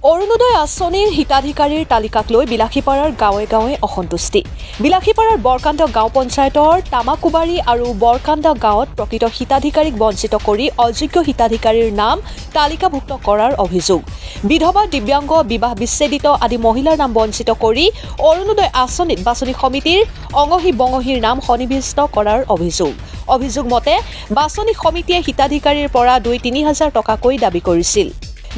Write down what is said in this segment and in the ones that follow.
অৰুণোদয় আঁচনিৰ হিতাধিকাৰীৰ তালিকাক লৈ বিলাসীপাৰাৰ গাঁৱে গাঁৱে অসন্তুষ্টি। বিলাসীপাৰাৰ বৰকান্দা গাঁও পঞ্চায়তৰ তামাকুবাৰী আৰু বৰকান্দা গাঁৱত প্ৰকৃত হিতাধিকাৰীক বঞ্চিত কৰি অযোগ্য হিতাধিকাৰীৰ নাম তালিকাভুক্ত কৰাৰ অভিযোগ। বিধৱা, দিব্যাংগ, বিবাহ বিচ্ছেদিত আদি মহিলাৰ নাম বঞ্চিত কৰি অৰুণোদয় আঁচনিত বাছনি সমিতিৰ অঙহী বঙহীৰ নাম সন্নিৱিষ্ট কৰাৰ অভিযোগ। অভিযোগ মতে বাছনি সমিতিয়ে হিতাধিকাৰীৰ পৰা ২-৩ হাজাৰ টকাকৈ দাবী কৰিছিল।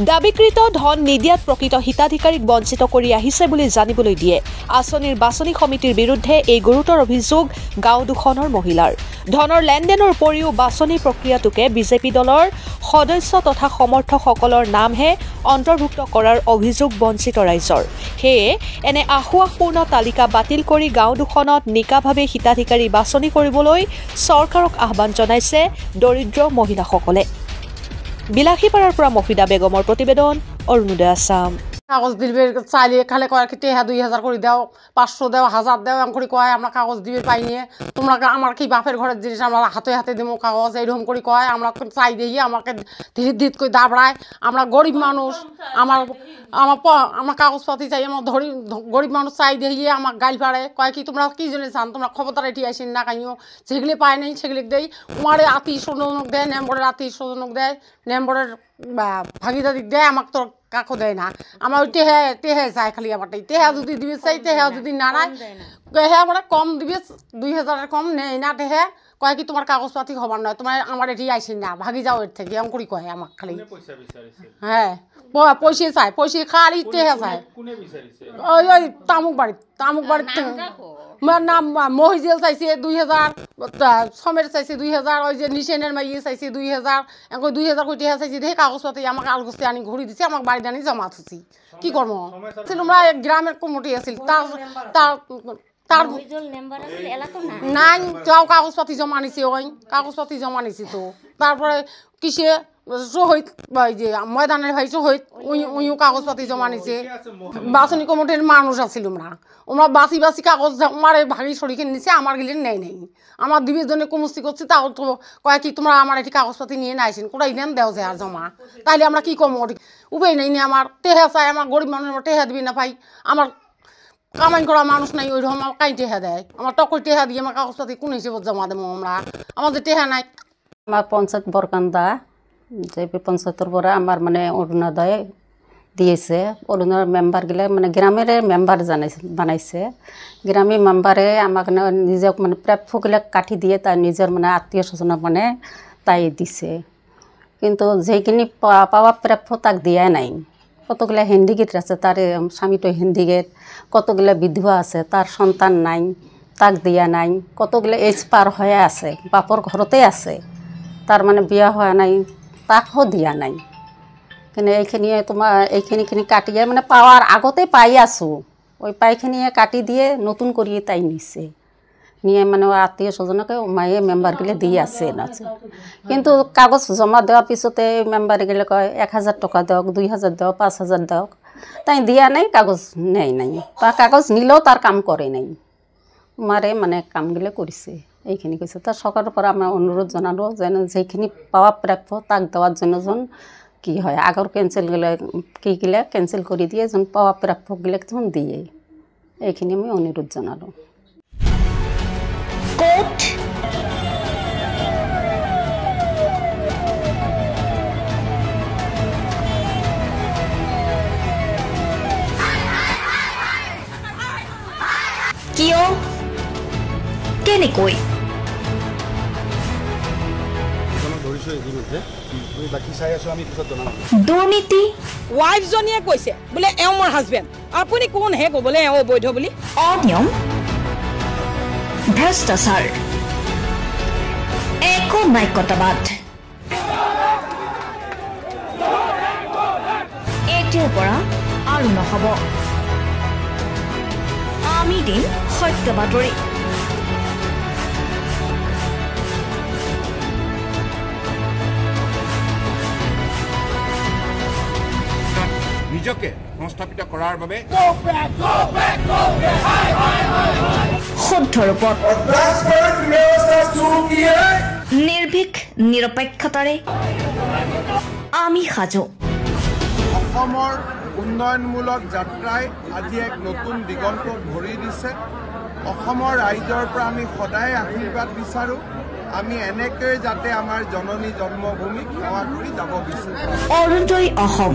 দাবীকৃত ধন নিদিয়াত প্ৰকৃত হিতাধিকাৰীক বঞ্চিত কৰি আহিছে বুলি জানিবলৈ দিয়ে। আঁচনিৰ বাছনি সমিতিৰ বিৰুদ্ধে এই গুৰুতৰ অভিযোগ গাঁও দুখনৰ মহিলাৰ। ধনৰ লেনদেনৰ উপৰিও বাছনি প্ৰক্ৰিয়াটোকে বিজেপি দলৰ সদস্য তথা সমৰ্থকসকলৰ নামহে অন্তৰ্ভুক্ত কৰাৰ অভিযোগ বঞ্চিত ৰাইজৰ। সেয়ে এনে আহুৱাহপূৰ্ণ তালিকা বাতিল কৰি গাঁও দুখনত নিকাভাৱে হিতাধিকাৰী বাছনি কৰিবলৈ চৰকাৰক আহ্বান জনাইছে দৰিদ্ৰ মহিলাসকলে। বিলাসীপাৰাৰ পৰা মফিদা বেগমৰ প্ৰতিবেদন, অৰুণোদয় আসাম। কাগজ দিবে চাইলে খালে কয় কি ২,০০০ করে দাও, ৫০০ দাও, ১০০০ দাও, এম করে কয় আমরা কাগজ দিবে পাইনি। তোমরা আমার কি বাপের ঘরের জিনিস আমরা হাতে হাতে দেবো কাগজ, এইরকম করে কয়। আমরা চাই দেখি আমাকে ধীরে ধীরে করে দাবড়ায়। আমরা গরিব মানুষ, আমার কাগজপাতি চাই, আমার গরিব মানুষ চাই দেখি আমার গাইল পাড়ে কয় কি তোমরা কি জন্য চান, তোমরা ক্ষমতার এটি আসেন না কাইও, যেগুলি পায় নাই সেগুলি দেয়। উমারে আত্মীয় স্বজনক দেয়, নেম্বরের আত্মীয় স্বজনক দেয়, নেম্বরের ভাগিদারি দেয়, আমাকে তো কাকো দেয় না। আমার ওই টেহে চাই খালি আমার টেহা যদি দিবে চাই, টেহা যদি না নাই টেহা মানে কম দিবে, ২,০০০ কম নেই না টেহে। কয় কি তোমার কাগজপাতি হবার নয়, তোমার আমার এটি আইসেন না, ভাগি যাও এর থেকে, এমন করি কয় আমাকে খালি। হ্যাঁ পয়সা চাই, পয়সা খালি টেহা চাই। ওই তামুক বাড়িতে নাম মহিজেল চাইছে ২,০০০, সমের চাইছে ২,০০০, ওই যে নিশেনের মাইয়ে চাইছে ২,০০০, এখন ২,০০০ কোটি টাকা চাইছে। দেখে কাগজপাতি আমাকে আলগোস্তে আনি ঘুরি দিছে, আমাকে বাড়িতে আনি জমা থুছি। কি করবো? আমরা গ্রামের কমিটি আছিল, তার নাই তাও কাগজপাতি জমা নিছে, ওই কাগজপাতি জমা নিছে। তো তারপরে কিসে শহীদ ভাই যে ময়দানের ভাই শহীদ উইও কাগজপাতি জমা নিছে। বাছনি কমিটির মানুষ আছিল, আমরা বাসি কাগজ আমার ভাগি সরিকে নিছে, আমার গিলে নেই নেই। আমার দিবির জন্য কমস্তি করছি, তাও তো কয় কি তোমরা আমার এটি কাগজপাতি নিয়ে নাইছেন, কোথায় নেন দেও যে আর জমা। তাইলে আমরা কি করবো? উপায় নেই নি, আমার টেহা চাই, আমার গরিব মানুষ, আমার টেহা দিবি না ভাই। আমার কামাই করা মানুষ নাই, ওই রকম কাই টেহা দেয়। আমার টকই টেহা দিয়ে আমার কাগজপাতি কোন হিসেবে জমা দেবো আমরা? আমার যে টেহা নাই। আমার পঞ্চায়েত বরকান্দা যে পঞ্চায়েতের পরে আমার মানে অরুণোদয় দিয়েছে। অরুণোদয় মেম্বারগুলো মানে গ্রামের মেম্বার বানাইছে। গ্রামী মেম্বারে আমাকে নিজক মানে প্রাপ্যগুলো কাটি দিয়ে তার নিজের মানে আত্মীয় স্বজনক মানে তাই দিছে। কিন্তু যেখিনি পাওয়া প্রাপ্য তাক দিয়া নাই। কতগুলা হেন্ডিকেট আছে, তার স্বামীটো হেন্ডিকেট। কতগুলা বিধবা আছে, তার সন্তান নাই, তাক দিয়া নাই। কতগুলা এজ পার হয়ে আছে, বাপর ঘরতে আছে, তার মানে বিয়া হয় নাই, তাকও দিয়া নাই। কিন্তু এইখিনি তোমার এইখিনি কাটিয়ে মানে পাওয়ার আগতে পাই আছো, ওই পাইখিনিয়ে কাটি দিয়ে নতুন করিয়ে তাই নিছে। নিয়ে মানে আত্মীয় স্বজনকে মায়ে মেম্বারগুলো দিয়ে আছে নাচে। কিন্তু কাগজ জমা দেওয়ার পিছতে মেম্বারগুলো কয় ১,০০০ টাকা দেওক, ২,০০০ দেওক, ৫,০০০ দেওক। তাই দিয়া নাই, কাগজ নেই নাই, বা কাগজ নিলেও তার কাম করে নাই। মারে মানে কামগুলো কৰিছে। এইখিনি কৈছে। তার সরকারের পর আমরা অনুরোধ জানালো যেন যেখিনি পাওয়া প্রাপ্য তাক দেওয়ার জন্য যেন কি হয় আগর ক্যান্সেলগুলো কিগুলা ক্যান্সেল করে দিয়ে যেন পাওয়া প্রাপ্যগুলো যেন দিয়ে, এইখিনি আমি অনুরোধ জানালো। কিয় কেনেকৈ দুর্নীতি? ওয়াইফজনীয়ে কৈছে বোলে এওঁ মোৰ হাজবেণ্ড, আপুনি কোন হে ক'বলৈ এওঁ বৈধ বুলি? অনিয়ম, ভ্ৰষ্টাচাৰ, একো নায়কতাবাদ। এতিয়াৰ পৰা আৰু নহ'ব। আমি দিম সত্য বাতৰি। নিজকে সংস্থাপিত কৰাৰ বাবে শুদ্ধ ৰূপত নিৰ্ভীক নিৰপেক্ষতাৰে আমি সাজু। অসমৰ উন্নয়নমূলক যাত্ৰাই আজি এক নতুন দিগন্ত ভৰি দিছে অসমৰ ৰাইজৰ পৰা আমি সদায় আশীৰ্বাদ বিচাৰোঁ আমি এনেকৈ যাতে আমাৰ জননী জন্মভূমিক সেৱা কৰি যাব বিচাৰোঁ অৰুণোদয় অসম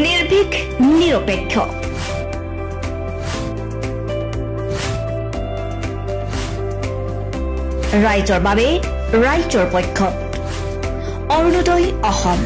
নিৰ্ভীক নিৰপেক্ষ ৰাইজৰ বাবে ৰাইজৰ পক্ষত অৰুণোদয় অসম